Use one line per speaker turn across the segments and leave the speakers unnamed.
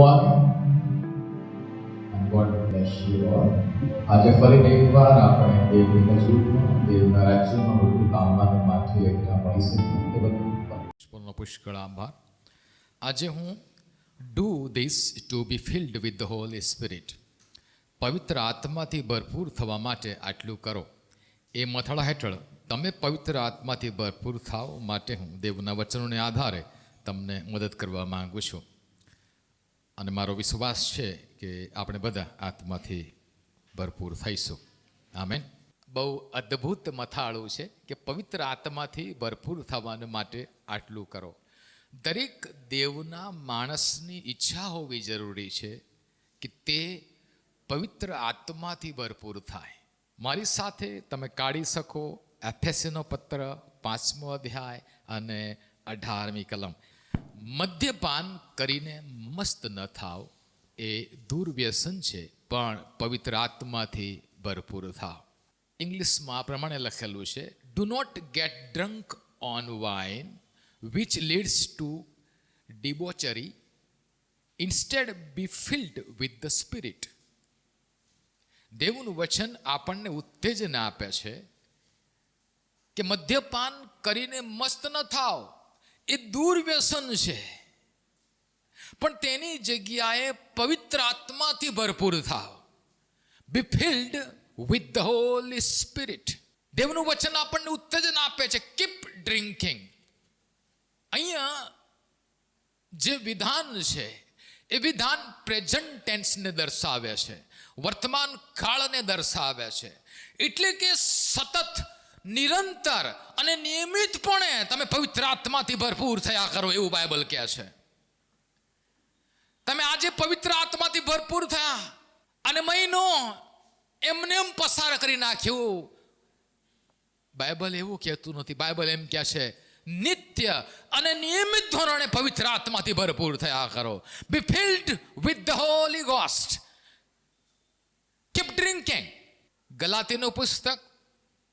Morning and God bless you all. આજે ફરી એકવાર આપણે દેવની હજુરમાં દેવના રાજ્યમાં વધુ કામવાને માટે એકઠા મળી શકીએ એ બધું
પુષ્કળનો પુષ્કળ આભાર. આજે હું do this to be filled with the Holi Spirit, પવિત્ર આત્માથી ભરપૂર થવા માટે આટલું કરો, એ મથળા હેઠળ તમે પવિત્ર આત્માથી ભરપૂર થાવ માટે હું દેવના વચનોને આધારે તમને મદદ કરવા માગું છું. અને મારો વિશ્વાસ છે કે આપણે બધા આત્માથી ભરપૂર થઈશું. આમેન. બહુ અદ્ભુત મથાળું છે કે પવિત્ર આત્માથી ભરપૂર થવાને માટે આટલું કરો. દરેક દેવના માણસની ઈચ્છા હોવી જરૂરી છે કે તે પવિત્ર આત્માથી ભરપૂર થાય. મારી સાથે તમે કાઢી શકો એફેસીનો પત્ર 5મો અધ્યાય અને 18મી કલમ. મદ્યપાન કરીને મસ્ત ન થાવ, એ દુર્વ્યસન છે, પણ પવિત્ર આત્માથી ભરપૂર થાવ. ઇંગ્લિશમાં આ પ્રમાણે લખેલું છે, do not get drunk on wine which leads to debauchery, instead be filled with the spirit. દેવનું વચન આપણને ઉત્તેજના આપે છે કે મદ્યપાન કરીને મસ્ત ન થાવ, એ દુર્વ્યસન છે, પણ તેની જગ્યાએ પવિત્ર આત્માથી ભરપૂર થાવ. Be filled with the Holi spirit. દેવનું વચન આપણને ઉત્તેજના આપે છે, કીપ ડ્રિંકિંગ. અહીંયા જે વિધાન છે એ વિધાન પ્રેઝન્ટ ટેન્સને દર્શાવે છે, વર્તમાન કાળને દર્શાવે છે. એટલે કે સતત, નિરંતર અને નિયમિતપણે તમે પવિત્ર આત્માથી ભરપૂર થયા કરો, એવું બાઇબલ કહે છે. તમે આજે પવિત્ર આત્માથી ભરપૂર થયા અને મહિનો એમને એમ પસાર કરી નાખ્યું, બાઇબલ એવું કહેતું નથી. બાઇબલ એમ કહે છે, નિત્ય અને નિયમિત ધોરણે પવિત્ર આત્માથી ભરપૂર થયા કરો. Be filled with the holy ghost, keep drinking. ગલાતીનું પુસ્તક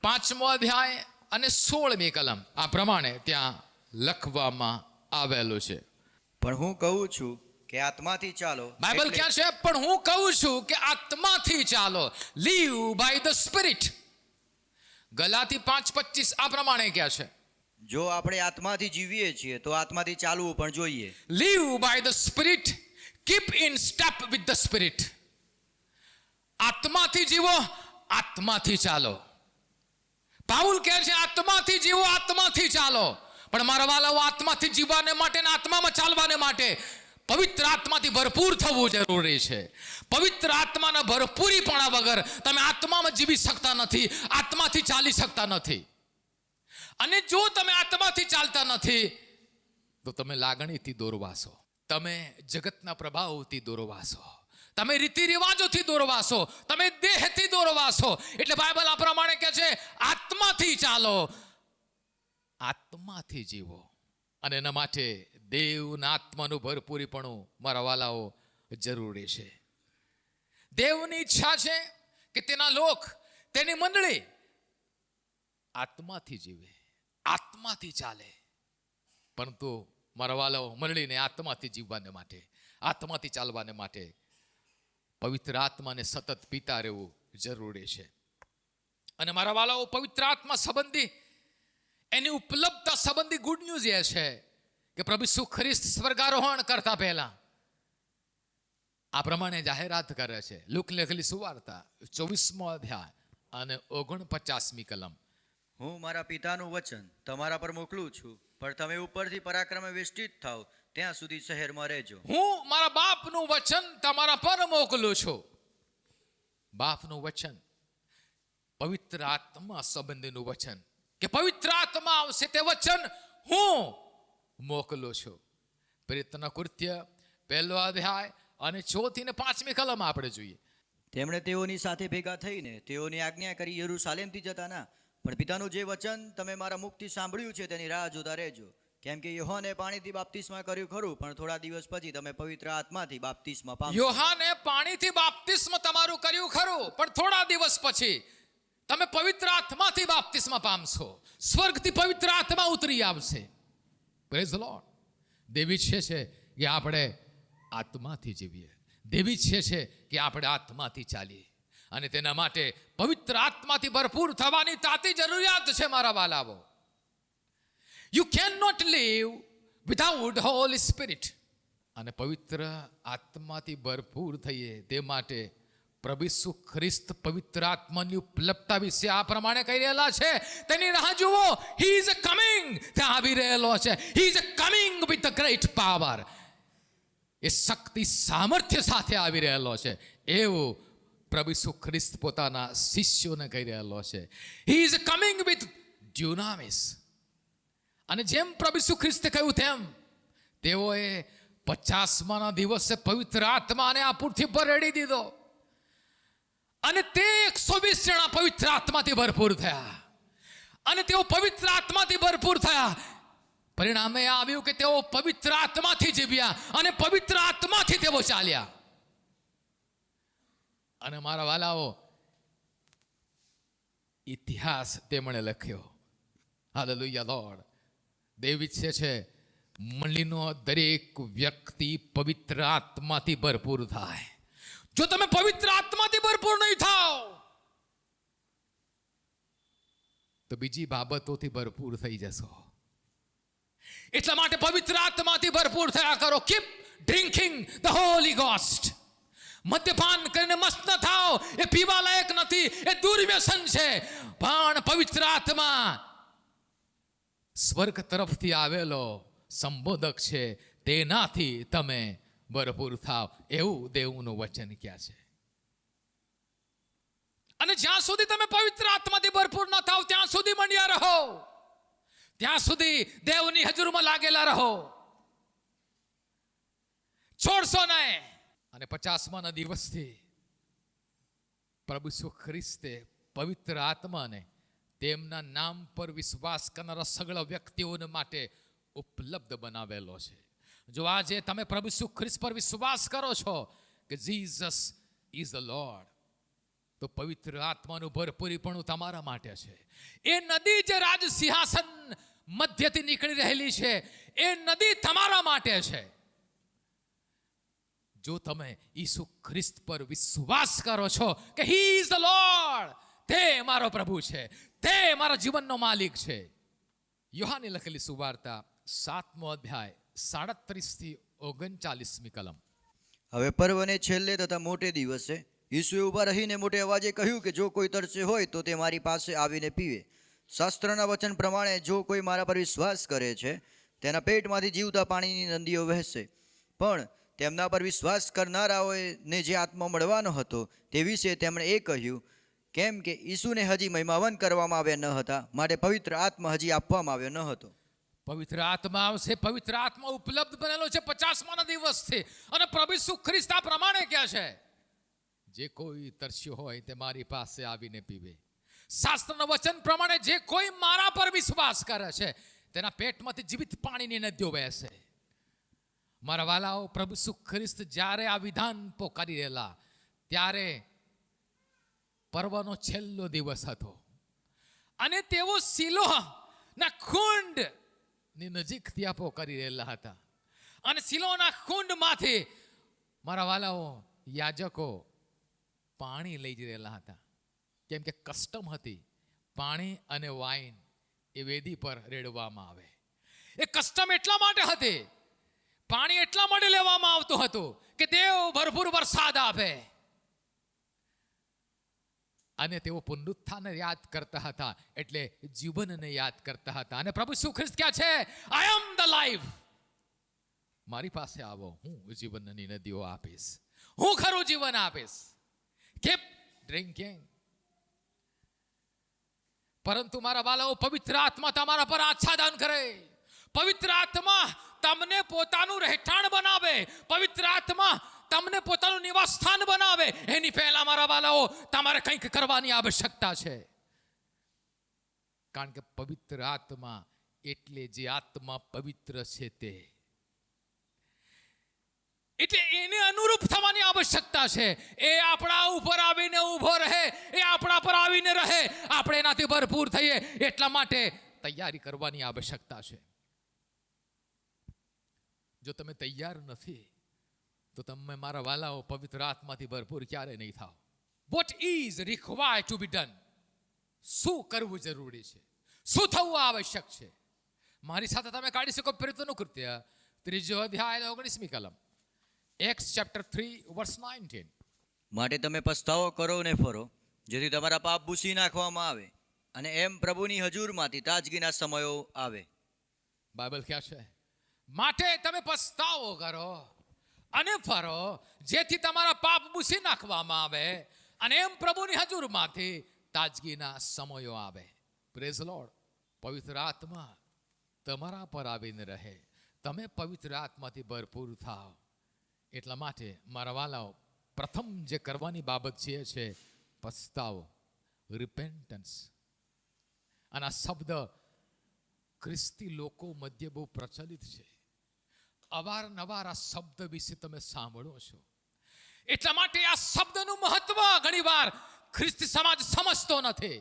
5મો અધ્યાય અને 16મી કલમ આ પ્રમાણે ત્યાં લખવામાં આવેલું છે.
પણ હું કહું છું કે આત્માથી ચાલો.
બાઇબલ ક્યાં છે? પણ હું કહું છું કે આત્માથી ચાલો. Live by the spirit. ગલાતી 5:25 આ પ્રમાણે ક્યાં છે?
જો આપણે આત્માથી જીવીએ છીએ તો આત્માથી ચાલવું પણ જોઈએ.
Live by the spirit, keep in step with the spirit. આત્માથી જીવો, આત્માથી ચાલો. પાઉલ કહે છે, આત્માથી જીવો, આત્માથી ચાલો. પણ મારા વાલાઓ, આત્માથી જીવવાને માટે અને આત્મામાં ચાલવાને માટે પવિત્ર આત્માથી ભરપૂર થવું જરૂરી છે. પવિત્ર આત્માના ભરપૂરીપણા વગર તમે આત્મામાં જીવી શકતા નથી, આત્માથી ચાલી શકતા નથી. અને જો તમે આત્માથી ચાલતા નથી તો તમે લાગણીથી દોરવાશો, તમે જગતના પ્રભાવથી દોરવાશો, તમે રીતિ રિવાજોથી દોરવાશો, તમે દેહથી દોરવાશો. એટલે બાઇબલ આ પ્રમાણે કહે છે, આત્માથી ચાલો, આત્માથી જીવો. અને એના માટે દેવના આત્માનું ભરપૂરીપણું મારા વાલાઓ જરૂરી છે. દેવની ઈચ્છા છે કે તેના લોક, તેની મંડળી આત્માથી જીવે, આત્માથી ચાલે. પરંતુ મારા વાલાઓ, મંડળીને આત્માથી જીવવાને માટે, આત્માથી ચાલવાને માટે પવિત્ર આત્માને સતત પીતા રહેવું જરૂરી છે. અને મારા વાલાઓ, પવિત્ર આત્મા સંબંધી એની ઉપલબ્ધતા સંબંધી ગુડ ન્યૂઝ એ છે કે પ્રભુ ઈસુ ખ્રિસ્ત સ્વર્ગારોહણ કરતા પહેલા આ પ્રમાણે જાહેરાત કરે છે. લુક લખેલી સુવાર્તા 24મો અધ્યાય અને 49મી કલમ.
હું મારા પિતાનું વચન તમારા પર મોકલું છું, પણ તમે ઉપરથી પરાક્રમે વેષ્ટિત થાવ ત્યાં સુધી શહેરમાં રહેજો.
હું મારા બાપનું વચન તમારા પર મોકલું છું. બાપનું વચન, પવિત્ર આત્મા સંબંધીનું વચન, કે પવિત્ર આત્મા આવશે તે વચન હું મોકલું છું. પ્રેરિતોના કૃત્ય 1લો અધ્યાય અને 4થી ને 5મી કલમ આપણે જોઈએ.
તેમણે તેઓની સાથે ભેગા થઈને તેઓની આજ્ઞા કરી યરૂશાલેમથી જતા ના, પણ પિતાનું જે વચન તમે મારા મુખથી સાંભળ્યું છે તેની રાહ જોતા રહેજો. કેમ કે યોહાને પાણીથી બાપ્તિસ્મા કર્યું ખરું, પણ થોડા દિવસ પછી તમે પવિત્ર આત્માથી બાપ્તિસ્મા પામશો.
યોહાને પાણીથી બાપ્તિસ્મા તમારું કર્યું ખરું, પણ થોડા દિવસ પછી તમે પવિત્ર આત્માથી બાપ્તિસ્મા પામશો. સ્વર્ગથી પવિત્ર આત્મા ઉતરી આવશે. Praise the lord. દેવ ઈચ્છે છે કે આપણે આત્માથી જીવીએ. દેવ ઈચ્છે છે કે આપણે આત્માથી ચાલીએ અને તેના માટે પવિત્ર આત્માથી ભરપૂર થવાની તાતી જરૂરિયાત છે મારા વાલાઓ. You can not live without holy spirit. અને પવિત્ર આત્માથી ભરપૂર થઈએ તે માટે પ્રભુ ઈસુ ખ્રિસ્ત પવિત્ર આત્માની ઉપલબ્ધતા વિશે આ પ્રમાણે કહી રહેલા છે, તેની રાહ જુઓ. He is coming. ત્યાં આવી રહેલો છે. He is coming with the great power. એ શક્તિ સામર્થ્ય સાથે આવી રહેલો છે એવું પ્રભુ ઈસુ ખ્રિસ્ત પોતાના શિષ્યોને કહી રહેલો છે. He is coming with dunamis. અને જેમ પ્રભુ ઈસુ ખ્રિસ્તે કહ્યું તેમ તેઓએ 50મા દિવસે પવિત્ર આત્માને આ પૃથ્વી પર રેડી દીધો અને તે 120 જણા પવિત્ર આત્માથી ભરપૂર થયા. અને તેઓ પવિત્ર આત્માથી ભરપૂર થયા. પરિણામે આવ્યું કે તેઓ પવિત્ર આત્માથી જીવ્યા અને પવિત્ર આત્માથી તેઓ ચાલ્યા. અને મારા વાલાઓ, ઇતિહાસ તેમણે લખ્યો. Hallelujah lord. દેવ ઈચ્છે છે મંડળીનો દરેક વ્યક્તિ પવિત્ર આત્માથી ભરપૂર થાય. જો તમે પવિત્ર આત્માથી ભરપૂર નહીં થાઓ તો બીજી બાબતોથી ભરપૂર થઈ જશો. એટલા માટે પવિત્ર આત્માથી ભરપૂર થયા કરો. Keep drinking the holy ghost. મદ્યપાન કરીને મસ્ત ન થાઓ, એ પીવા લાયક નથી, એ દુર્વ્યસન છે. પણ પવિત્ર આત્મા સ્વર્ગ તરફથી આવેલો સંબોધક છે, તેનાથી તમે ભરપૂર થાવ એવું દેવનું વચન ક્યાં છે. અને જ્યાં સુધી તમે પવિત્ર આત્માથી ભરપૂર ન થાવ ત્યાં સુધી મંડ્યા રહો, ત્યાં સુધી દેવની હજુરમાં લાગેલા રહો, છોડશો નહીં. અને 50મા દિવસથી પ્રભુ ઈસુ ખ્રિસ્તે પવિત્ર આત્માને તેમના નામ પર વિશ્વાસ કરનારા સગળ વ્યક્તિઓને માટે ઉપલબ્ધ બનાવેલો છે. જો આજે તમે પ્રભુ ઈસુ ખ્રિસ્ત પર વિશ્વાસ કરો છો કે જીસસ ઇઝ ધ લોર્ડ, તો પવિત્ર આત્માનું ભરપૂરીપણું તમારા માટે છે. એ નદી જે રાજ સિંહાસન મધ્યથી નીકળી રહેલી છે, એ નદી તમારા માટે છે. જો તમે ઈસુ ખ્રિસ્ત પર વિશ્વાસ કરો છો કે હી ઇઝ ધ લોર્ડ, તે મારો પ્રભુ છે, તે મારા જીવનનો માલિક છે. યોહાને લખેલી સુવાર્તા 7મો અધ્યાય 37 થી 39મી કલમ.
હવે પર્વને છેલ્લે તથા મોટે દિવસે ઈસુએ ઊભા રહીને મોટે અવાજે કહ્યું કે જો કોઈ તરસે હોય તો તે મારી પાસે આવીને પીવે. શાસ્ત્રના વચન પ્રમાણે જો કોઈ મારા પર વિશ્વાસ કરે છે તેના પેટમાંથી જીવતા પાણીની નદીઓ વહેશે. પણ તેમના પર વિશ્વાસ કરનારાઓને જે આત્મા મળવાનો હતો તે વિશે તેમણે એ કહ્યું, કેમ કે ઈસુને હજી મહિમાવન કરવામાં આવ્યા ન હતા, માટે પવિત્ર આત્મા હજી આપવામાં આવ્યો ન હતો.
પવિત્ર આત્મા આવશે. પવિત્ર આત્મા ઉપલબ્ધ બનેલો છે 50મા દિવસથી. અને પ્રભુ ઈસુ ખ્રિસ્ત આ પ્રમાણે કહે છે, જે કોઈ તરસ્યો હોય તે મારી પાસે આવીને પીવે. શાસ્ત્રના વચન પ્રમાણે જે કોઈ મારા પર વિશ્વાસ કરે છે તેના પેટમાંથી જીવિત પાણીની નદીઓ વહેશે. મારા વાલાઓ, પ્રભુ ઈસુ ખ્રિસ્ત જ્યારે આ વિધાન પોકારી રહેલા ત્યારે પર્વનો છેલ્લો દિવસ હતો અને તેઓ શિલોહના ખુંડ ની નજીક ત્યાં પોકારી રહેલા હતા. અને શિલોહના ખુંડમાંથી મારા વાલાઓ યાજકો પાણી લઈ જઈ રહેલા હતા, કેમ કે કસ્ટમ હતી પાણી અને વાઇન એ વેદી પર રેડવામાં આવે. એ કસ્ટમ એટલા માટે હતી, પાણી એટલા માટે લેવામાં આવતું હતું કે દેવ ભરપૂર વરસાદ આપે. અને તેઓ પુનરુત્થાનને યાદ કરતા હતા, એટલે જીવનને યાદ કરતા હતા. અને પ્રભુ ઈસુ ખ્રિસ્ત કહે છે, આઈ એમ ધ લાઈફ. મારી પાસે આવો, હું જીવનની નદીઓ આપીશ, હું ખરું જીવન આપીશ. Keep drinking. પરંતુ મારા બાળકો, પવિત્ર આત્મા તમારા પર આચ્છાદન કરે. પવિત્ર આત્મા તમને પોતાનું રહેઠાણ બનાવે. પવિત્ર આત્મા તમને પોતાનું નિવાસ સ્થાન બનાવે. એની પહેલા મારા વાલાઓ તમારે કંઈક કરવાની આવશ્યકતા છે. કારણ કે પવિત્ર આત્મા એટલે જે આત્મા પવિત્ર છે તે, એટલે એને અનુરૂપ થવાની આવશ્યકતા છે. એ આપણા ઉપર આવીને ઊભો રહે, એ આપણા પર આવીને રહે, આપણે એનાથી ભરપૂર થઈએ એટલા માટે તૈયારી કરવાની આવશ્યકતા છે. જો તમે તૈયાર નથી તો તમે મારા વાલાઓ પવિત્ર આત્માથી ભરપૂર ક્યારે નહીં થાવ. What is required to B done? શું કરવું જરૂરી છે, શું થવું આવશ્યક છે? મારી સાથે તમે કાઢી શકો પ્રેરિતોનું કૃત્ય 3 અધ્યાય 19મી કલમ, એક્સ ચેપ્ટર 3 વર્સ 19.
માટે તમે પસ્તાવો કરો ને ફરો, જેથી તમારા પાપ ભૂસી નાખવામાં આવે, અને એમ પ્રભુની હજૂરમાંથી તાજગીના સમયો આવે.
બાઇબલ ક્યાં છે? માટે તમે પસ્તાવો કરો અને ફરો, જેથી તમારા પાપ ભૂસી નાખવામાં આવે, અને એમ પ્રભુની હજૂરમાંથી તાજગીના સમયો આવે. Praise lord. પવિત્ર આત્મા તમારા પર આવીને રહે, તમે પવિત્ર આત્માથી ભરપૂર થાવ. એટલા માટે મારા વાલાઓ, પ્રથમ જે કરવાની બાબત છે પસ્તાવો, રિપેન્ટન્સ. અને આ શબ્દ ખ્રિસ્તી લોકો મધ્ય બહુ પ્રચલિત છે. અવારનવાર આ શબ્દ વિશે તમે સાંભળો છો. એટલા માટે આ શબ્દનું મહત્વ ઘણીવાર ખ્રિસ્તી સમાજ સમજતો નથી.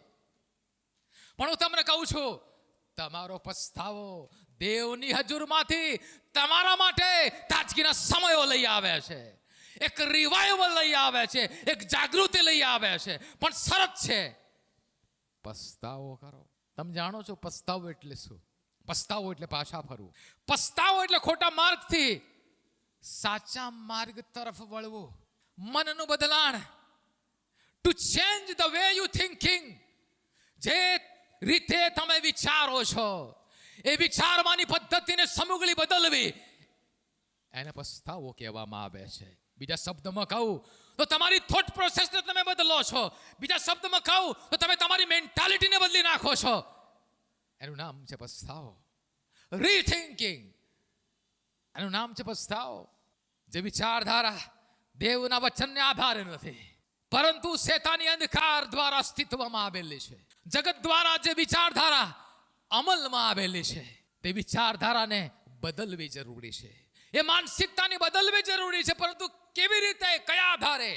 પણ હું તમને કહું છું, તમારો પસ્તાવો દેવની હજૂરમાંથી તમારા માટે તાજગીના સમયો લઈ આવે છે, એક રિવાઇવલ લઈ આવે છે, એક જાગૃતિ લઈ આવે છે. પણ શરત છે, પસ્તાવો કરો. તમે જાણો છો પસ્તાવો એટલે શું? પસ્તાવો એટલે પાછા ફરવું. પસ્તાવો એટલે ખોટા માર્ગથી સાચા માર્ગ તરફ વળવું, મનનું બદલાણ. To change the way you thinking. જે રીતે તમે વિચારો છો એ વિચારવાની પદ્ધતિને સમૂગલી બદલવી, એને પસ્તાવો કહેવામાં આવે છે. બીજા શબ્દમાં કહું તો તમારી થોટ પ્રોસેસને તમે બદલો છો. બીજા શબ્દમાં કહું તો તમે તમારી મેન્ટાલિટીને બદલી નાખો છો. એનું નામ છે પસ્તાવો, રીથિંકિંગ. એનું નામ છે પસ્તાવો. જે વિચારધારા દેવના વચનને આધારે નથી, પરંતુ શેતાની અંધકાર દ્વારા અસ્તિત્વમાં આવેલી છે. જગત દ્વારા જે વિચારધારા અમલમાં આવેલી છે, તે વિચારધારાને બદલવી જરૂરી છે. એ માનસિકતાને બદલવી જરૂરી છે. પરંતુ કેવી રીતે, કયા આધારે?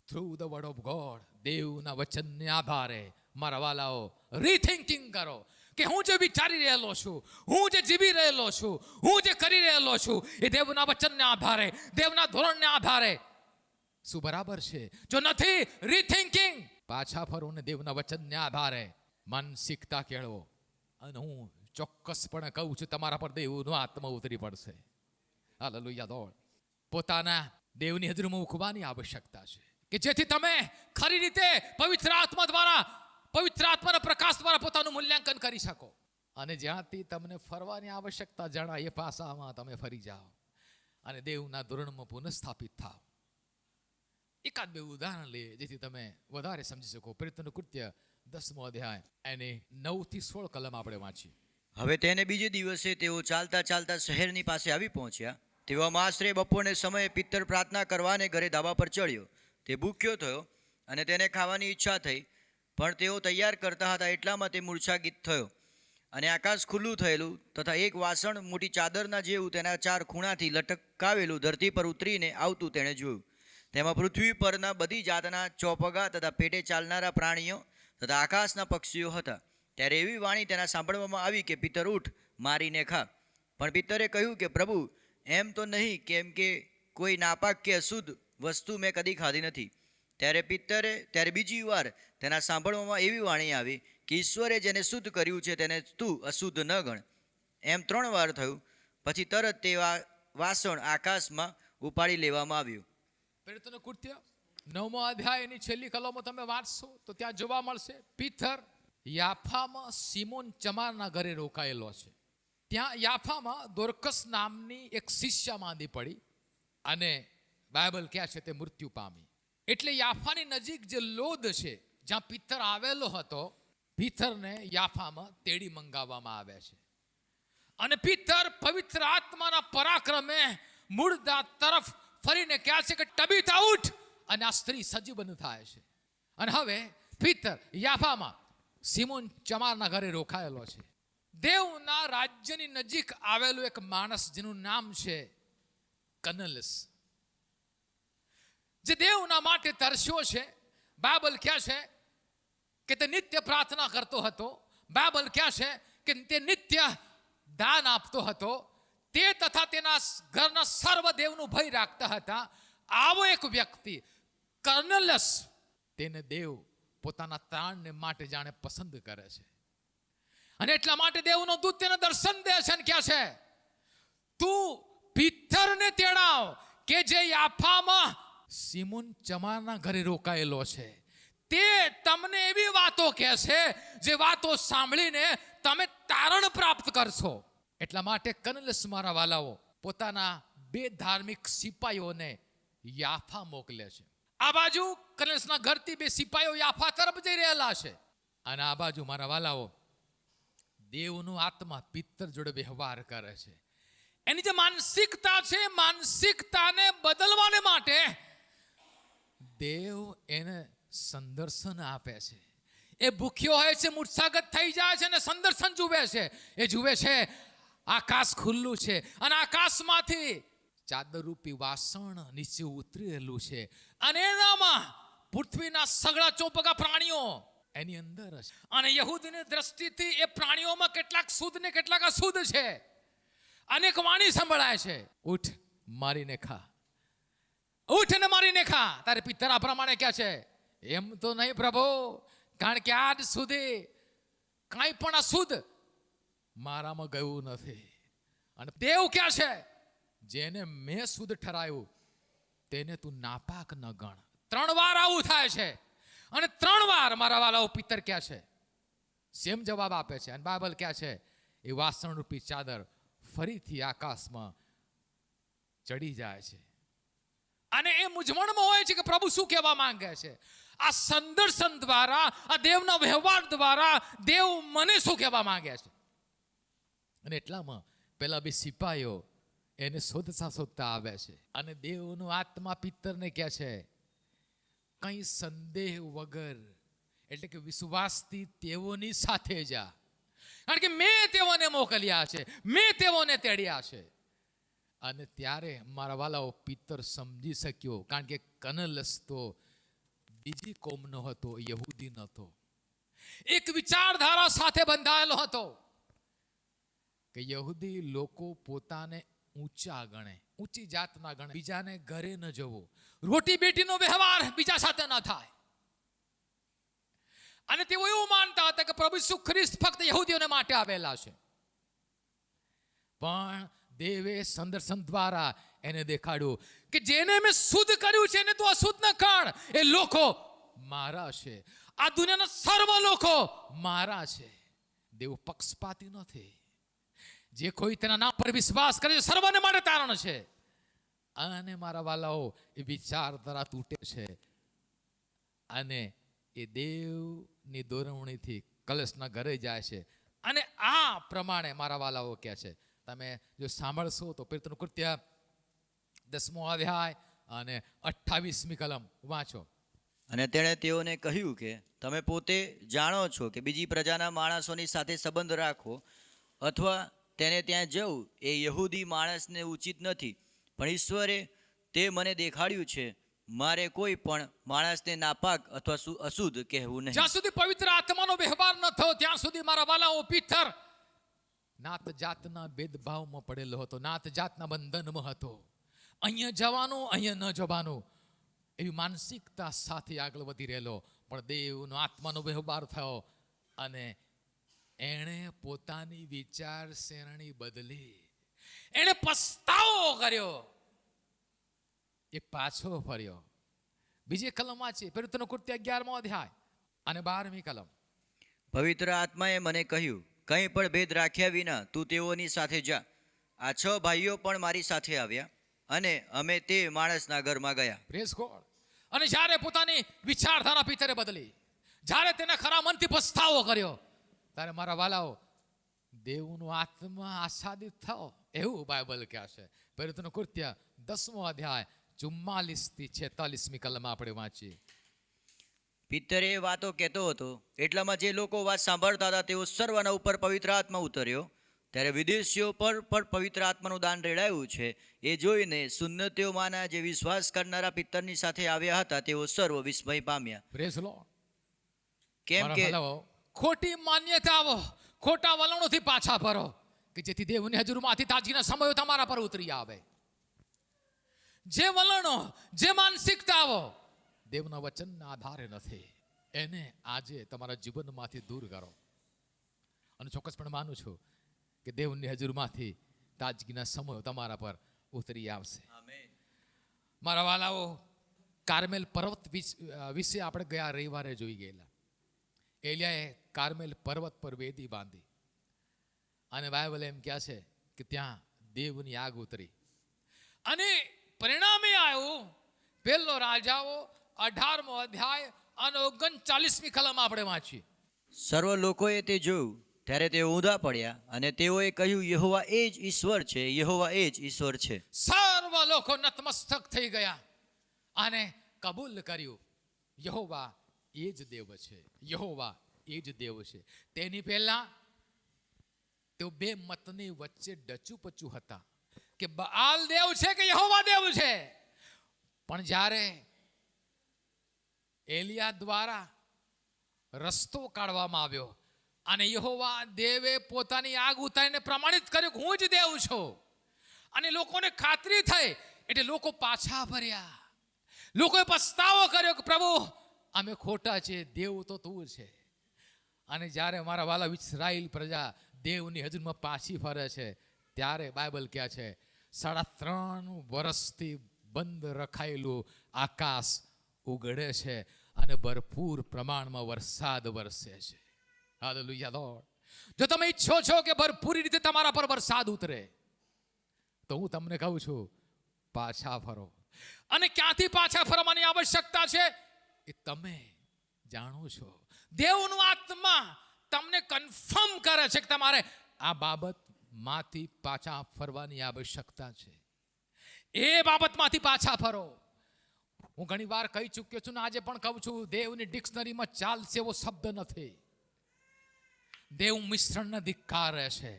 Through the word of God. દેવના વચનને આધારે મારા વાલાઓ રીથિંકિંગ કરો કે હું જે વિચારી રહેલો છું, હું જે જીવી રહેલો છું, હું જે કરી રહેલો છું, એ દેવના વચનને આધારે, દેવના ધોરણને આધારે શું બરાબર છે? જો નથી, રીથિંકિંગ, પાછા ફરો ને દેવના વચનને આધારે માનસિકતા કેળવો. અને હું ચોક્કસપણે કહું છું, તમારા પર દેવનો આત્મા ઉતરી પડશે. હાલેલુયા. દોડ પોતાના દેવની હજૂરીમાં મૂકવાની આવશ્યકતા છે, કે જેથી તમે ખરી રીતે પવિત્ર આત્મા દ્વારા, પવિત્ર આત્માના પ્રકાશ દ્વારા પોતાનું મૂલ્યાંકન કરી શકો. અને જ્યાંથી તમને ફરવાની આવશ્યકતા જણાય એ પાસામાં તમે ફરી જાઓ અને દેવના ધોરણમાં પુનઃસ્થાપિત થાવ. એકાદ બે ઉદાહરણ લઈએ જેથી તમે વધારે સમજી શકો. પ્રેરિતોનું કૃત્ય 10મો અધ્યાય એની 9 થી 16 કલમ આપણે વાંચીએ.
હવે તેને બીજે દિવસે તેઓ ચાલતા ચાલતા શહેરની પાસે આવી પહોંચ્યા. તેવામાં આશરે બપોરને સમયે પિત્તર પ્રાર્થના કરવાને ઘરે ધાબા પર ચડ્યો. તે ભૂખ્યો થયો અને તેને ખાવાની ઈચ્છા થઈ, પણ તેઓ તૈયાર કરતા હતા એટલામાં તે મૂર્છાગીત થયો. અને આકાશ ખુલ્લું થયેલું તથા એક વાસણ મોટી ચાદરના જેવું તેના 4 ખૂણાથી લટકાવેલું ધરતી પર ઉતરીને આવતું તેણે જોયું. તેમાં પૃથ્વી પરના બધી જાતના ચોપગા તથા પેટે ચાલનારા પ્રાણીઓ તથા આકાશના પક્ષીઓ હતા. ત્યારે એવી વાણી તેના સાંભળવામાં આવી કે પિત્તર ઉઠ, મારીને ખા. પણ પિત્તરે કહ્યું કે પ્રભુ, એમ તો નહીં, કેમ કે કોઈ નાપાક કે અશુદ્ધ વસ્તુ મેં કદી ખાધી નથી. ત્યારે બીજી વાર તેના સાંભળવામાં એવી વાણી આવી કે ઈશ્વરે જેને શુદ્ધ કર્યું છે તેને તું અશુદ્ધ ન ગણ. એમ 3 વાર થયું. પછી તરત તે વાસણ આકાશમાં ઉપાડી લેવામાં આવ્યું.
પ્રેરિતોનું કૃત્ય 9મો અધ્યાયની છેલ્લી કલમો તમે વાંચશો તો ત્યાં જોવા મળશે, પિત્તર યાફામાં સિમોન ચમારના ઘરે રોકાયેલો છે. ત્યાં યાફામાં દોર્કસ નામની એક શિષ્ય માંદી પડી અને બાઇબલ કહે છે તે મૃત્યુ પામી. એટલે યાફાની નજીક જે લોદ છે જ્યાં પિત્તર આવેલો હતો, પિત્તરને યાફામાં તેડી મંગાવવામાં આવે છે. અને પિત્તર પવિત્ર આત્માના પરાક્રમે મુર્દા તરફ ફરીને કહે છે કે તબીતા ઉઠ, અને આ સ્ત્રી સજીવન થાય છે. અને હવે પિત્તર યાફામાં સિમોન ચમારના ઘરે રોકાયેલો છે. દેવના રાજ્યની નજીક આવેલું એક માણસ જેનું નામ છે કનલસ, જે દેવના માટે તરસ્યો છે. બાઇબલ કહે છે કે તે નિત્ય પ્રાર્થના કરતો હતો. બાઇબલ કહે છે કે તે નિત્ય દાન આપતો હતો. તે તથા તેના ઘરના સર્વ દેવનું ભય રાખતા હતા. આવો એક વ્યક્તિ કર્નેલિયસ, તેને દેવ પોતાના ત્રાણને માટે જાણે પસંદ કરે છે. અને એટલા માટે દેવનો દૂત તેને દર્શન દે છે અને કહે છે, તું પિત્તરને તેડાવ કે જે યાફામાં સિમોન ચમારના ઘરે રોકાયેલો છે. તે તમને એવી વાતો કહેશે જે વાતો સાંભળીને તમે તારણ પ્રાપ્ત કરશો. એટલા માટે કર્નેલિયસ મારા વાલાઓ પોતાના 2 ધાર્મિક સિપાહીઓને યાફા મોકલે છે. આ બાજુ કર્નેલિયસના ઘરથી 2 સિપાહીઓ યાફા તરફ જઈ રહેલા છે. અને આ બાજુ મારા વાલાઓ દેવનું આત્મા પિત્તર જોડે વ્યવહાર કરે છે. એની જે માનસિકતા છે, માનસિકતાને બદલવાને માટે દેવ એને સંદર્શન આપે છે. એ ભૂખ્યો હોય છે, મૂર્છાગત થઈ જાય છે અને સંદર્શન જુએ છે. એ જુએ છે આકાશ ખુલ્લું છે અને આકાશમાંથી ચાદરરૂપી વાસણ નીચે ઉતરેલું છે અને એનામાં પૃથ્વીના સગળા ચોપગા પ્રાણીઓ એની અંદર છે. અને યહૂદીની દ્રષ્ટિથી એ પ્રાણીઓમાં કેટલાક શુદ્ધ ને કેટલાક અશુદ્ધ છે. અનેક વાણી સંભળાય છે, ઉઠ મારીને ખા, ઉઠ ને મારીને ખા. તારે પિત્તર આ પ્રમાણે ક્યાં છે? એમ તો નહીં પ્રભુ, કારણ કે આજ સુધી કાંઈ પણ અશુદ્ધ મારામાં ગયું નથી. અને દેવ ક્યાં છે? જેને મેં શુદ્ધ ઠરાયું તેને તું નાપાક ન ગણ. 3 વાર આવું થાય છે અને 3 વાર મારા વાલાઓ પિત્તર ક્યાં છે? સેમ જવાબ આપે છે. અને બાઇબલ ક્યાં છે? એ વાસણ રૂપી ચાદર ફરીથી આકાશમાં ચડી જાય છે. અને એ મૂંઝવણમાં હોય છે કે પ્રભુ શું કહેવા માંગે છે. આ સંદર્શન દ્વારા, આ દેવના વ્યવહાર દ્વારા દેવ મને શું કહેવા માંગે છે. અને એટલામાં પેલા 2 સિપાહીઓ એને શોધતા શોધતા આવે છે. અને દેવનો આત્મા પિત્તરને કહે છે, કંઈ સંદેહ વગર, એટલે કે વિશ્વાસથી તેઓની સાથે જા, કારણ કે મેં તેઓને મોકલ્યા છે, મેં તેઓને તેડ્યા છે. અને ત્યારે મારા વાલાઓ પિત્તર સમજી શક્યો, કારણ કે કર્નેલિયસ તો બીજી કોમનો હતો, યહૂદી નહોતો. એક વિચારધારા સાથે બંધાયેલો હતો કે યહૂદી લોકો પોતાને ઊંચા ગણે, ઊંચી જાતના ગણે, બીજાને ઘરે ન જવો, રોટી બેટીનો વ્યવહાર બીજા સાથે ન થાય. અને તેઓ એવું માનતા હતા કે પ્રભુ ઈસુ ખ્રિસ્ત ફક્ત યહૂદીઓને માટે આવેલા છે. પણ દેવે સંદર્શન દ્વારા એને દેખાડ્યું કે જેને મેં શુદ્ધ કર્યું છે એને તું અશુદ્ધ ન કર. એ લોકો મારા છે, આ દુનિયાના સર્વ લોકો મારા છે. દેવ પક્ષપાતી નથી. જે કોઈ તેના નામ પર વિશ્વાસ કરે છે સર્વને માટે તારણ છે. અને મારા વાલાઓ એ વિચારધારા તૂટે છે અને એ દેવની દોરવણીથી કલશના ઘરે જાય છે. અને આ પ્રમાણે મારા વાલાઓ કહે છે, તમે જો સાંભળશો તો પિત્તરનું કૃત્ય 10મો અધ્યાય અને 28મી કલમ વાંચો.
અને તેણે તેઓને કહ્યું કે તમે પોતે જાણો છો કે બીજી પ્રજાના માણસોની સાથે સંબંધ રાખવો અથવા તેને ત્યાં જવું એ યહૂદી માણસને ઉચિત નથી. પણ ઈશ્વરે તે મને દેખાડ્યું છે, મારે કોઈ પણ માણસને નાપાક અથવા અશુદ્ધ કહેવું નહીં.
જ્યાં સુધી પવિત્ર આત્માનો વ્યવહાર ન થયો ત્યાં સુધી મારા વાલાઓ પિત્તર નાત જાતના ભેદભાવમાં પડેલો હતો, નાત જાતના બંધનમાં હતો. અહીંયા જવાનું, અહીંયા ન જવાનું એવી માનસિકતા સાથે આગળ વધી રહેલો. પણ દેવનો આત્માનો વ્યવહાર થયો અને એણે પોતાની વિચારસરણી બદલી, એણે પસ્તાવો કર્યો, એ પાછો ફર્યો. બીજી કલમ વાંચી, પિત્તરનું કૃત્ય 11મો અધ્યાય અને 12મી કલમ.
પવિત્ર આત્માએ મને કહ્યું, કંઈ પણ ભેદ રાખ્યા વિના તું તેઓની સાથે જા. આ 6 ભાઈઓ પણ મારી સાથે આવ્યા અને અમે તે માણસના ઘરમાં ગયા.
Praise God. અને જ્યારે પોતાની વિચારધારા પિત્તરે બદલી, જ્યારે તેને ખરા મનથી પસ્તાવો કર્યો, ત્યારે મારા વાલાઓ દેવનો આત્મા આચ્છાદિત થયો એવું બાઇબલ કહે છે. પિત્તરનું કૃત્ય 10મો અધ્યાય 44થી 46મી કલમ આપણે વાંચીએ.
પિત્તરે એ વાતો કહેતો હતો, એટલામાં જે લોકો વાત સાંભળતા હતા તેઓ સર્વના ઉપર પવિત્ર આત્મા ઉતર્યો. ત્યારે વિદેશીઓ પર પણ પવિત્ર આત્માનું દાન રેડાયું છે એ જોઈને સુન્નતીઓમાંના જે વિશ્વાસ કરનારા પિત્તરની સાથે આવ્યા હતા તેઓ સર્વ વિસ્મય પામ્યા.
Praise lord.
કેમ કે
ખોટી માન્યતાઓ, ખોટા વલણોથી પાછા ફરો. કે જેથી દેવની હજુરમાંથી તાજગીના સમયો તમારા પર ઉતરી આવે. જે વલણો, જે માનસિકતાઓ દેવના વચનના આધારે નથી, એને આજે તમારા જીવનમાંથી દૂર કરો. અને ચોક્કસપણે માનું છું કે દેવની હજુરમાંથી તાજગીના સમયો તમારા પર ઉતરી આવશે. મારા વાલાઓ, કાર્મેલ પર્વત વિશે આપણે ગયા રવિવારે જોઈ ગયેલા. એલિયાએ કાર્મેલ પર્વત પર વેદી બાંધી અને બાઇબલ એમ કહે છે કે ત્યાં દેવની આગ ઉતરી અને પરિણામે આવ્યું પહેલો રાજાઓ 18મો અધ્યાય અને 39મી કલમ આપણે વાંચી.
સર્વ લોકોએ તે જોયું ત્યારે તેઓ ઊંધા પડ્યા અને તેઓએ કહ્યું, યહોવા એ જ ઈશ્વર છે, યહોવા એ જ ઈશ્વર છે.
સર્વ લોકો નતમસ્તક થઈ ગયા અને કબૂલ કર્યું યહોવા એ જ દેવ છે, યહોવા એ જ દેવ છે. તેની પહેલા તેઓ બે મતની વચ્ચે ડચુપચુ હતા કે બઆલ દેવ છે કે યહોવા દેવ છે. પણ જ્યારે એલિયા દ્વારા રસ્તો કાઢવામાં આવ્યો અને યહોવા દેવે પોતાની આગ ઉતારીને પ્રમાણિત કર્યું કે હું જ દેવ છું, અને લોકોને ખાતરી થઈ એટલે લોકો પાછા ફર્યા. લોકોએ પસ્તાવો કર્યો કે પ્રભુ અમે ખોટા છીએ, દેવ તો તું છે. અને જ્યારે મારા વાલા ઇસ્રાયેલ પ્રજા દેવની હજુરમાં પાછી ફરે છે ત્યારે બાઇબલ કહે છે 3.5 વર્ષથી બંધ રખાયેલું આકાશ ઉગડે છે અને ભરપૂર પ્રમાણમાં વરસાદ વરસે છે. Hallelujah lord. જો તમે ઈચ્છો છો કે ભરપૂર રીતે તમારા પર વરસાદ ઉતરે તો હું તમને કહું છું, પાછા ફરો. અને ક્યાંથી પાછા ફરવાની આવશ્યકતા છે એ તમે જાણો છો. દેવનું આત્મા તમને કન્ફર્મ કરે છે કે તમારે આ બાબતમાંથી પાછા ફરવાની આવશ્યકતા છે. એ બાબતમાંથી પાછા ફરો. હું ઘણી વાર કહી ચૂક્યો છું ને આજે પણ કહું છું, દેવની ડિક્શનરીમાં ચાલશે એવો શબ્દ નથી. દેવ મિશ્રણને ધિક્કારે છે.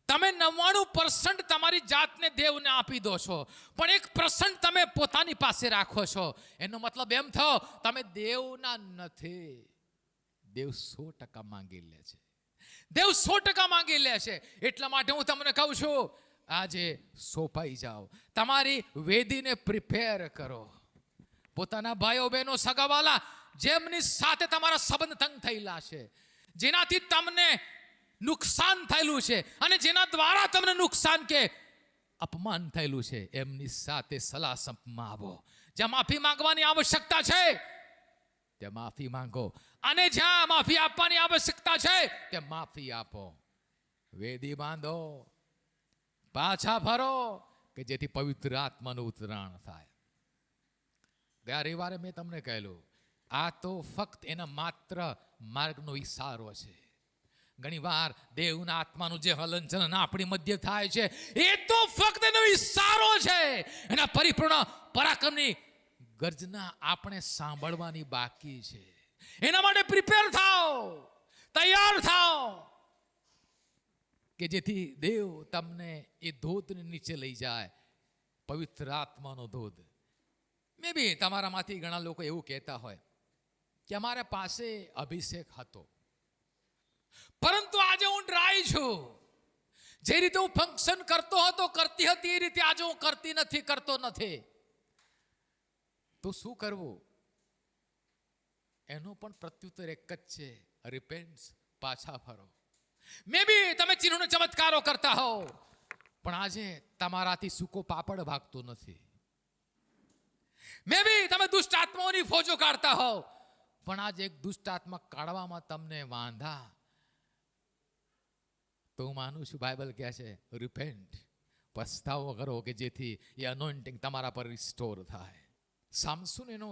તમે 99% તમારી જાતને દેવને આપી દો છો, પણ 1% તમે પોતાની પાસે રાખો છો. એનો મતલબ એમ થયો તમે દેવના નથી. દેવ 100% માંગી લે છે. દેવ 100% માંગી લે છે. એટલા માટે હું તમને કહું છું, આજે સોંપાઈ જાઓ, તમારી વેદીને પ્રિપેર કરો. પોતાના ભાઈઓ બહેનો સગાવાલા જેમની સાથે તમારા સંબંધ તંગ થયેલા છે, જેનાથી તમને નુકસાન થયેલું છે અને જેના દ્વારા તમને નુકસાન કે અપમાન થયેલું છે, એમની સાથે સલાહ સંપમાં આવો. જ્યાં માફી માંગવાની આવશ્યકતા છે ત્યાં માફી માંગો, અને જ્યાં માફી આપવાની આવશ્યકતા છે ત્યાં માફી આપો. વેદી બાંધો, પાછા ફરો કે જેથી પવિત્ર આત્માનું ઉતરાણ થાય. ગયા રવિવારે મેં તમને કહેલું, આ તો ફક્ત એના માત્ર માર્ગનો ઈશારો છે. ઘણી વાર દેવના આત્માનું જે હલનચલન આપણી મધ્ય થાય છે એ તો ફક્ત એનો ઈશારો છે. એના પરિપૂર્ણ પરાક્રમની ગર્જના આપણે સાંભળવાની બાકી છે. એના માટે પ્રિપેર થાઓ, તૈયાર થાઓ કે જેથી દેવ તમને એ ધોધની નીચે લઈ જાય, પવિત્ર આત્માનો ધોધ. મે બી તમારામાંથી ઘણા લોકો એવું કહેતા હોય કે અમારા પાસે અભિષેક હતો, પરંતુ આજે હું ડ્રાય છું. જે રીતે હું ફંક્શન કરતો હતો, કરતી હતી, એ રીતે આજે હું કરતી નથી, કરતો નથી. તો શું કરવું? એનો પણ પ્રત્યુત્તર એક જ છે, રિપેન્ટ્સ, પાછા ફરો. મે બી તમે ચિહ્નો ચમત્કારો કરતા હો, પણ આજે તમારાથી સૂકો પાપડ ભાગતો નથી. મે બી તમે દુષ્ટ આત્માઓની ફોજો કાઢતા હો, પણ આજે એક દુષ્ટ આત્મા કાઢવામાં તમને વાંધા. તો હું માનું છું બાઇબલ કહે છે રિપેન્ટ, પસ્તાવો કરો કે જેથી એ અનોઇન્ટિંગ તમારા પર રિસ્ટોર થાય. સામસુન એનો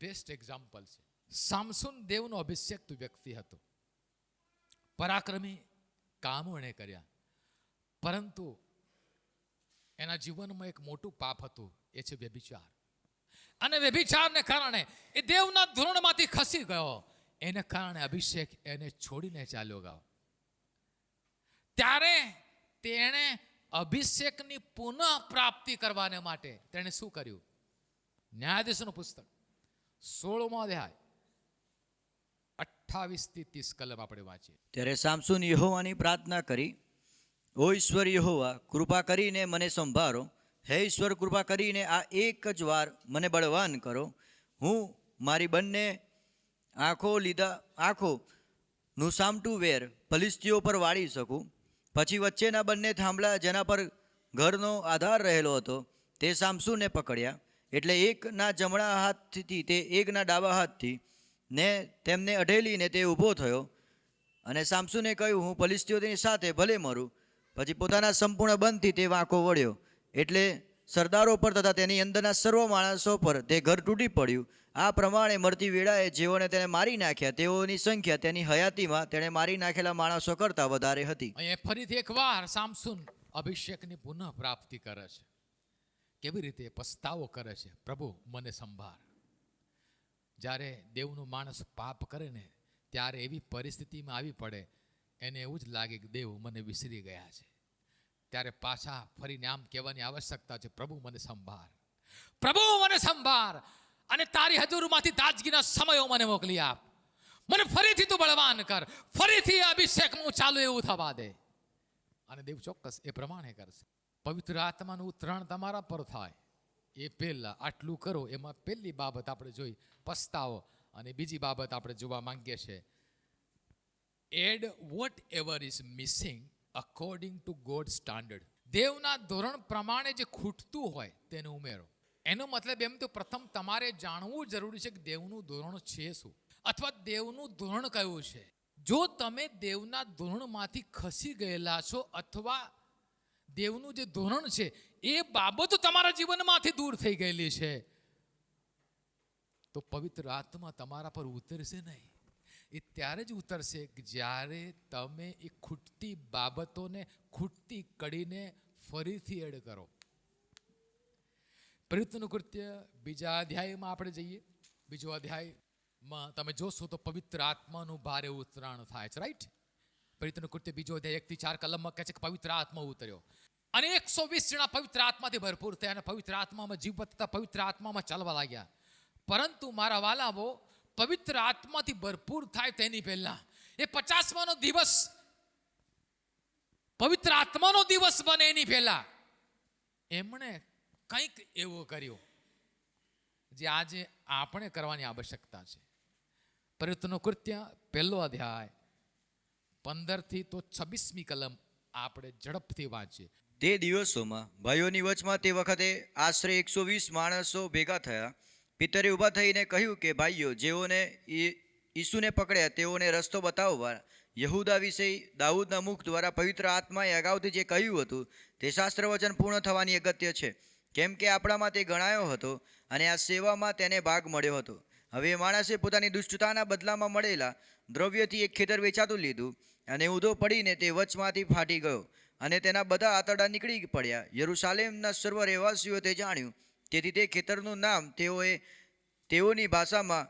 બેસ્ટ એક્ઝામ્પલ છે. સામસુન દેવનો અભિષેક્ત વ્યક્તિ હતો, પરાક્રમી કામો એણે કર્યા, પરંતુ એના જીવનમાં એક મોટું પાપ હતું, એ છે વ્યભિચાર. અને વ્યભિચારને કારણે એ દેવના ધોરણમાંથી ખસી ગયો. એને કારણે અભિષેક એને છોડીને ચાલ્યો ગયો. ત્યારે તેણે અભિષેકની પુનઃ પ્રાપ્તિ કરવાને માટે તેણે શું કર્યું? ન્યાયાધીશોનું પુસ્તક 16મો અધ્યાય 28 થી 30 કલમ આપણે વાંચીએ.
ત્યારે સામસુન યહોવાની પ્રાર્થના કરી ઓ ઈશ્વર યહોવા, કૃપા કરીને મને સંભાળો. હે ઈશ્વર, કૃપા કરીને આ એક જ વાર મને બળવાન કરો. હું મારી બંને આંખોનું સામટું વેર ફલિસ્તીઓ પર વાળી શકું. પછી વચ્ચેના બંને થાંભલા જેના પર ઘરનો આધાર રહેલો હતો તે સામસુને પકડ્યા. એટલે એકના જમણા હાથથી તે એકના ડાબા હાથથી ને તેમને અઢેલીને તે ઊભો થયો. અને સામસુને કહ્યું, હું ફલિસ્તીઓની સાથે ભલે મરું. પછી પોતાના સંપૂર્ણ બળથી તે વાંકો વળ્યો. એટલે સરદારો પર તથા તેની અંદરના સર્વ માણસો પર તે ઘર તૂટી પડ્યું. આ પ્રમાણે મરતી વેળાએ જેઓને તેને મારી નાખ્યા તેઓની સંખ્યા તેની હયાતીમાં તેણે મારી નાખેલા માણસો કરતાં વધારે હતી.
અહીંયા ફરીથી એકવાર સામસુન અભિષેકની પુનઃ પ્રાપ્તિ કરે છે. કેવી રીતે પસ્તાવો કરે છે, પ્રભુ મને સંભાળ. જ્યારે દેવનું માણસ પાપ કરે ને ત્યારે એવી પરિસ્થિતિમાં આવી પડે, એને એવું જ લાગે કે દેવ મને વિસરી ગયા છે. ત્યારે પાછા ફરીને આમ કહેવાની આવશ્યકતા છે, પ્રભુ મને સંભાળ, પ્રભુ મને સંભાળ, અને તારી હજુરમાંથી તાજગીના સમયો મને મોકલી આપ. મને ફરીથી તું બળવાન કર, ફરીથી અભિષેક હું ચાલુ એવું થવા દે. અને દેવ ચોક્કસ એ પ્રમાણે કરશે. પવિત્ર આત્માનું ઉતરાણ તમારા પર થાય એ પહેલા આટલું કરો. એમાં પહેલી બાબત આપણે જોઈ પસ્તાવો, અને બીજી બાબત આપણે જોવા માંગીએ છીએ, add whatever is missing according to God standard. દેવના ધોરણ પ્રમાણે જે ખૂટતું હોય તેને ઉમેરો. એનો મતલબ એમ તો પ્રથમ તમારે જાણવું જરૂરી છે કે દેવનું ધોરણ છે શું, અથવા દેવનું ધોરણ કયું છે. જો તમે દેવના ધોરણમાંથી ખસી ગયેલા છો, અથવા દેવનું જે ધોરણ છે એ બાબતો તમારા જીવનમાંથી દૂર થઈ ગયેલી છે, તો પવિત્ર આત્મા તમારા પર ઉતરશે નહીં. એ ત્યારે જ ઉતરશે કે જ્યારે તમે એ ખૂટતી બાબતોને, ખૂટતી કડીને ફરીથી એડ કરો. પ્રેરિતોનું કૃત્ય બીજા અધ્યાયમાં આપણે જઈએ. બીજો અધ્યાયમાં તમે જોશો તો પવિત્ર આત્માનું ભારે ઉતરાણ થાય છે, રાઈટ? પ્રેરિતોનું કૃત્ય બીજો અધ્યાય 1-4 કલમમાં કહે છે કે પવિત્ર આત્મા ઉતર્યો અને 120 જણા પવિત્ર આત્માથી ભરપૂર થયા અને પવિત્ર આત્મામાં જીવતા થતા, પવિત્ર આત્મામાં ચાલવા લાગ્યા. પરંતુ મારા વાલાઓ, પવિત્ર આત્માથી ભરપૂર થાય તેની પહેલા એ 50માનો દિવસ પવિત્ર આત્માનો દિવસ બને એની પહેલા એમણે કંઈક એવો કર્યો જે આજે આપણે કરવાની આવશ્યકતા છે. પ્રેરિતોનું કૃત્ય 1 અધ્યાય 15 તો 26મી કલમ આપણે ઝડપથી વાંચીએ.
તે દિવસોમાં ભાઈઓની વચમાં તે વખતે આશરે 120 માણસો ભેગા થયા. પિતરે ઊભા થઈને કહ્યું કે ભાઈઓ, જેઓને ઈસુને પકડ્યા તેઓને રસ્તો બતાવવા યહૂદા વિશે દાઉદના મુખ દ્વારા પવિત્ર આત્માએ અગાઉથી જે કહ્યું હતું તે શાસ્ત્ર વચન પૂર્ણ થવાની અગત્ય છે. કેમ કે આપણામાં તે ગણાયો હતો અને આ સેવામાં તેને ભાગ મળ્યો હતો. હવે એ માણસે પોતાની દુષ્ટતાના બદલામાં મળેલા દ્રવ્યથી એક ખેતર વેચાતું લીધું અને ઊંધો પડીને તે વચમાંથી ફાટી ગયો અને તેના બધા આંતરડા નીકળી પડ્યા. યરૂશાલેમના સર્વ રહેવાસીઓ તે જાણ્યું. તેથી તે ખેતરનું નામ તેઓની ભાષામાં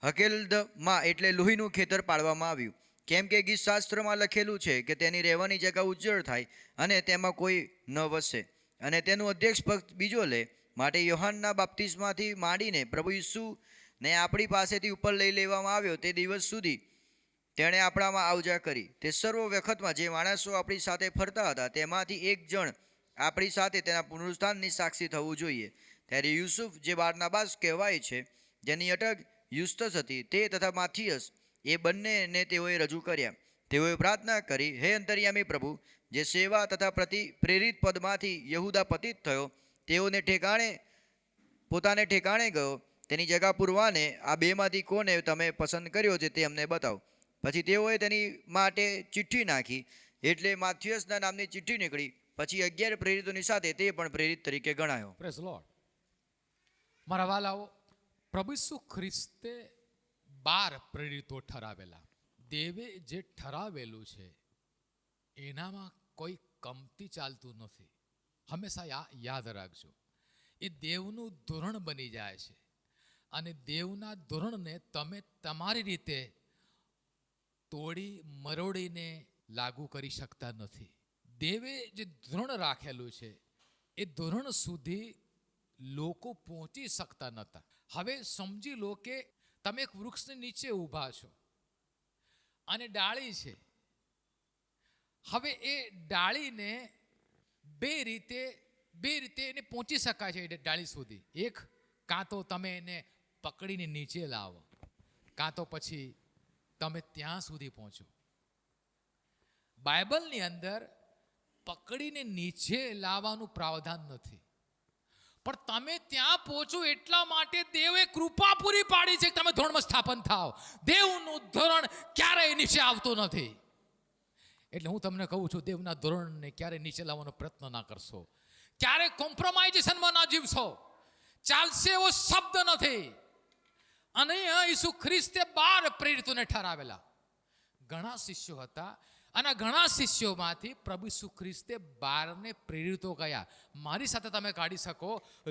હકેલદમાં એટલે લોહીનું ખેતર પાડવામાં આવ્યું. કેમ કે ગીત શાસ્ત્રમાં લખેલું છે કે તેની રહેવાની જગ્યા ઉજ્જળ થાય અને તેમાં કોઈ ન વસે, અને તેનું અધ્યક્ષ પદ બીજો લે. માટે યોહાનના બાપ્તિસ્માથી માંડીને પ્રભુ ઈસુને આપણી પાસેથી ઉપર લઈ લેવામાં આવ્યો તે દિવસ સુધી તેણે આપણામાં આવજા કરી. તે સર્વ વખતમાં જે માણસો આપણી સાથે ફરતા હતા તેમાંથી એક જણ આપણી સાથે તેના પુનરુત્થાનની સાક્ષી થવું જોઈએ. ત્યારે યુસુફ, જે બારનાબાસ કહેવાય છે, જેની અટક યુસ્તસ હતી, તે તથા માથિયસ, એ બંનેને તેઓએ રજૂ કર્યા. તેઓએ પ્રાર્થના કરી, હે અંતર્યામી પ્રભુ, જે સેવા તથા પ્રેરિત પદમાંથી યહૂદા પતિત થયો, પોતાને ઠેકાણે ગયો, તેની જગા પૂરવાને આ બેમાંથી કોને તમે પસંદ કર્યો છે તે અમને બતાવો. પછી તેઓએ તેની માટે ચિઠ્ઠી નાખી. એટલે માથિયસના નામની ચિઠ્ઠી નીકળી. પછી 11 પ્રેરિતોની સાથે તે પણ પ્રેરિત તરીકે ગણાયો.
Praise lord. મારા વાલાઓ, પ્રભુ ઈસુ ખ્રિસ્તે 12 પ્રેરિતો ઠરાવેલા. દેવે જે ઠરાવેલું છે એનામાં કોઈ કમતી ચાલતું નથી. હંમેશા યાદ રાખજો, એ દેવનું ધોરણ બની જાય છે અને દેવના ધોરણને તમે તમારી રીતે તોડી મરોડીને લાગુ કરી શકતા નથી. દેવે જે ધોરણ રાખેલું છે એ ધોરણ સુધી લોકો પહોંચી શકતા નહોતા. હવે સમજી લો કે તમે એક વૃક્ષની નીચે ઊભા છો અને ડાળી છે. હવે એ ડાળીને બે રીતે એને પહોંચી શકાય છે એ ડાળી સુધી. એક, કાં તો તમે એને પકડીને નીચે લાવો, કાં તો પછી તમે ત્યાં સુધી પહોંચો. બાઇબલની અંદર પકડીને નીચે લાવવાનું પ્રાવધાન નથી, પણ તમે ત્યાં પહોંચો એટલા માટે દેવે કૃપા પૂરી પાડી છે કે તમે ધોરણમાં સ્થાપન થાવ. દેવનું ધોરણ ક્યારેય નીચે આવતું નથી. એટલે હું તમને કહું છું, દેવના ધોરણને ક્યારેય નીચે લાવવાનો પ્રયત્ન ના કરશો, ક્યારે કોમ્પ્રોમાઇઝેશનમાં ના જીવશો. ચાલશે એવો શબ્દ નથી. અને ઈસુ ખ્રિસ્તે 12 પ્રેરિતોને ઠરાવેલા. ઘણા શિષ્યો હતા અને ઘણા શિષ્યોમાંથી પ્રભુ ઈસુ ખ્રિસ્તે 12ને પ્રેરિતો કયા. મારી સાથે તમે કાઢી શકો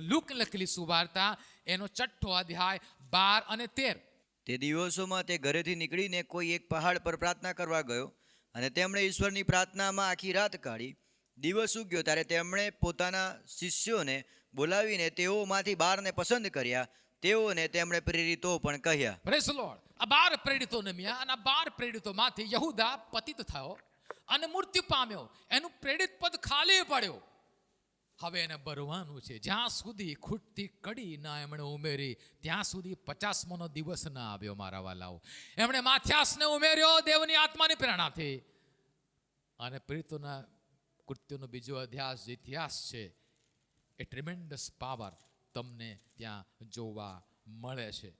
લુક લખેલી સુવાર્તા એનો 6 અધ્યાય 12 અને 13.
તે દિવસોમાં તે ઘરેથી નીકળીને કોઈ એક પહાડ પર પ્રાર્થના કરવા ગયો, અને તેમણે ઈશ્વરની પ્રાર્થનામાં આખી રાત કાઢી. દિવસ ઉગ્યો ત્યારે તેમણે પોતાના શિષ્યોને બોલાવીને તેઓમાંથી 12ને પસંદ કર્યા. તેઓને તેમણે પ્રેરિતો પણ કહ્યા.
Praise the lord. આ 12 પ્રેરિતોને મિયા, અને આ 12 પ્રેરિતોમાંથી યહૂદા પતિત થયો અને મૃત્યુ પામ્યો. એનું પ્રેરિત પદ ખાલી પડ્યો. હવે એને ભરવાનું છે. જ્યાં સુધી ખૂટતી કડી ના એમણે ઉમેરી, ત્યાં સુધી 50મો દિવસ ના આવ્યો મારા વાલાઓ. એમણે માથિયાસને ઉમેર્યો દેવની આત્માની પ્રેરણાથી. અને પ્રેરિતોના કૃત્યોનો બીજો અધ્યાય જે ઇતિહાસ છે, એ ટ્રીમેન્ડસ પાવર તમને ત્યાં જોવા મળે છે.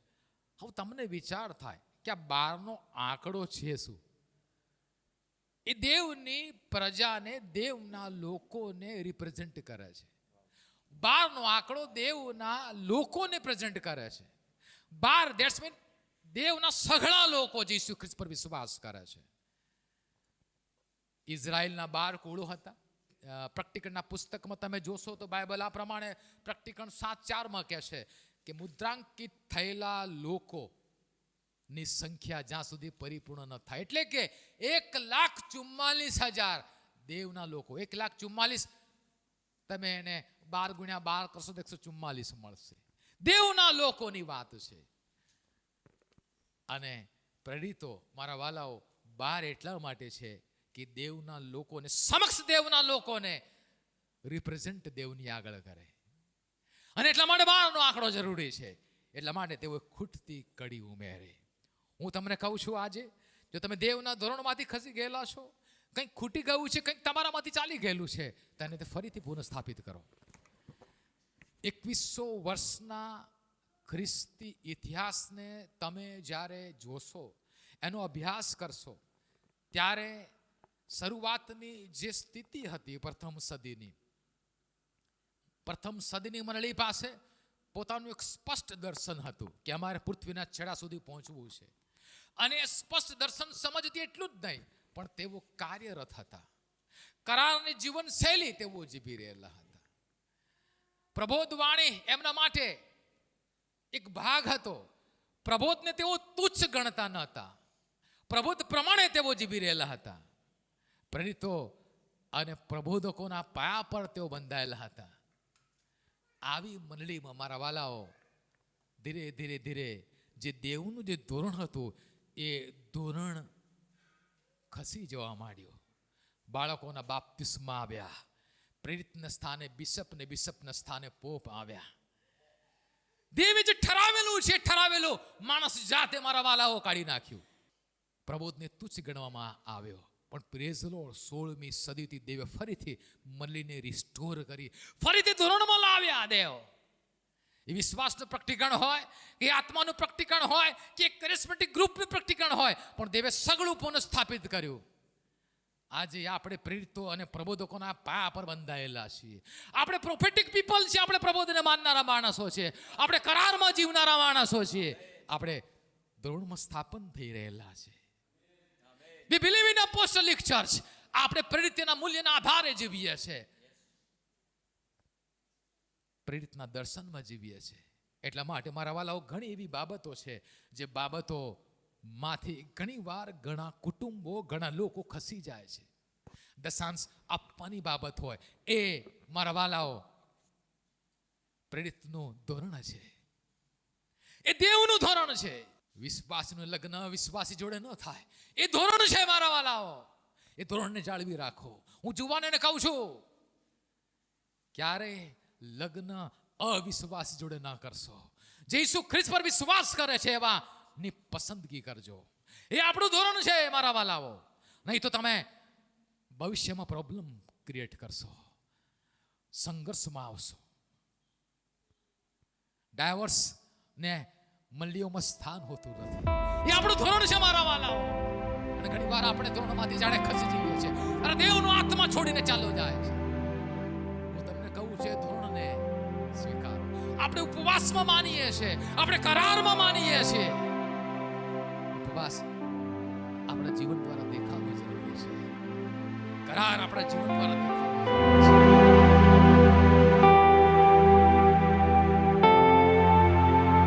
હવે તમને વિચાર થાય કે આ 12નો આંકડો છે શું? એ દેવની પ્રજાને, દેવના લોકોને રિપ્રેઝેન્ટ કરે છે. 12નો આંકડો દેવના લોકોને પ્રેઝન્ટ કરે છે. 12 ધેટ્સ મીન દેવના સઘળા લોકો જે ઈસુ ખ્રિસ્ત પર વિશ્વાસ કરે છે. ઇઝરાયલના 12 કુળો હતા. પ્રકટીકરણના પુસ્તકમાં તમે જોશો તો બાઇબલ આ પ્રમાણે પ્રકટીકરણ 7:4 કહે છે કે મુદ્રાંકિત થયેલા લોકોની સંખ્યા જ્યાં સુધી પરિપૂર્ણ ન થાય, એટલે કે 1,44,000 દેવના લોકો. 1,44,000 તમે એને 12 × 12 કરશો તો 144 મળશે. દેવના લોકોની વાત છે. અને પ્રેરિતો મારા વાલાઓ 12 એટલા માટે છે કે દેવના લોકોને, સમક્ષ દેવના લોકોને રિપ્રેઝન્ટ દેવની આગળ કરે. અને એટલા માટે 12નો આંકડો જરૂરી છે. એટલા માટે તેઓ ખૂટતી કડી ઉમેરે. હું તમને કહું છું, આજે જો તમે દેવના ધોરણમાંથી ખસી ગયેલા છો, કંઈક ખૂટી ગયું છે, કંઈક તમારામાંથી ચાલી ગયેલું છે, તેને તે ફરીથી પુનઃસ્થાપિત કરો. 2100 વર્ષના ખ્રિસ્તી ઇતિહાસને તમે જ્યારે જોશો, એનો અભ્યાસ કરશો, ત્યારે શરૂઆતની જે સ્થિતિ હતી પ્રથમ સદીની મંડળી પાસે પોતાનું એક સ્પષ્ટ દર્શન હતું કે અમારે પૃથ્વીના છેડા સુધી પહોંચવું છે. અને એ સ્પષ્ટ દર્શન સમજતી એટલું જ નહીં, પણ તેઓ કાર્યરત હતા. કરારની જીવનશૈલી તેઓ જીવી રહેલા હતા. પ્રબોધવાણી એમના માટે એક ભાગ હતો. પ્રબોધને તેઓ તુચ્છ ગણતા ન હતા. પ્રબોધ પ્રમાણે તેઓ જીવી રહેલા હતા. પ્રેરિતો અને પ્રબોધકોના પાયા પર તેઓ બંધાયેલા હતા. આવી મંડળીમાં મારા વાલાઓ ધીરે ધીરે ધીરે જે દેવનું જે ધોરણ હતું એ ધોરણ ખસી જવા માંડ્યો. બાળકોના બાપ્તિસ્મા આવ્યા. પ્રેરિતના સ્થાને બિશપના સ્થાને પોપ આવ્યા. દેવે જે ઠરાવેલું છે, ઠરાવેલું માણસ જાતે મારા વાલાઓ કાઢી નાખ્યું. પ્રબોધને તુચ્છ ગણવામાં આવ્યો. પણ પ્રેઝ ધ લોર્ડ 16મી સદીથી દેવે ફરીથી મંડળીને રિસ્ટોર કરી, ફરીથી ધોરણમાં લાવ્યા. દેવ એ વિશ્વાસનું પ્રકટીકરણ હોય, કે આત્માનું પ્રકટીકરણ હોય, કે કેરિસ્મેટિક ગ્રુપનું પ્રકટીકરણ હોય, પણ દેવે સગળું પુનઃસ્થાપિત કર્યું. આજે આપણે પ્રેરિતો અને પ્રબોધકોના પાયા પર બંધાયેલા છીએ. આપણે પ્રોફેટિક પીપલ છીએ. આપણે પ્રબોધને માનનારા માણસો છીએ. આપણે કરારમાં જીવનારા માણસો છીએ. આપણે ધોરણમાં સ્થાપન થઈ રહેલા છે. We believe in apostolic church. આપણે પ્રેરિતના મૂલ્યના આધારે જીવીએ છીએ. પ્રેરિતના દર્શનમાં જીવીએ છીએ. એટલા માટે મારા વાલાઓ ઘણી એવી બાબતો છે જે બાબતો માંથી ઘણી વાર ઘણા કુટુંબો, ઘણા લોકો ખસી જાય છે. દશાંશ આપવાની બાબત હોય, એ મારા વાલાઓ પ્રેરિતનું ધોરણ છે. એ દેવનું ધોરણ છે. વિશ્વાસનું લગ્ન વિશ્વાસી જોડે ન થાય, એ ધોરણ છે મારા વાલાઓ. એ ધોરણને જાળવી રાખો. હું જુવાનોને કહું છું, ક્યારે લગ્ન અવિશ્વાસ જોડે ના કરશો. જે ઈસુ ખ્રિસ્ત પર વિશ્વાસ કરે છે એવા ની પસંદગી કરજો. એ આપણું ધોરણ છે મારા વાલાઓ. નહીં તો તમે ભવિષ્યમાં પ્રોબ્લેમ ક્રિએટ કરશો, સંઘર્ષમાં આવશો. ડાયવર્સ ને મંડળીઓમાં સ્થાન હોતું નથી. એ આપણું ધોરણ છે મારા વાલાઓ. અને ઘણી વાર આપણે ધોરણમાંથી જાણે ખસી જઈએ છીએ. અરે દેવનો આત્મા છોડીને ચાલ્યો જાય છે. હું તમને કહું છે, ધોરણને સ્વીકારો. આપણે ઉપવાસમાં માનીએ છીએ, આપણે કરારમાં માનીએ છીએ. ઉપવાસ આપણા જીવન દ્વારા દેખાવો જરૂરી છે. કરાર આપણા જીવન દ્વારા દેખાવો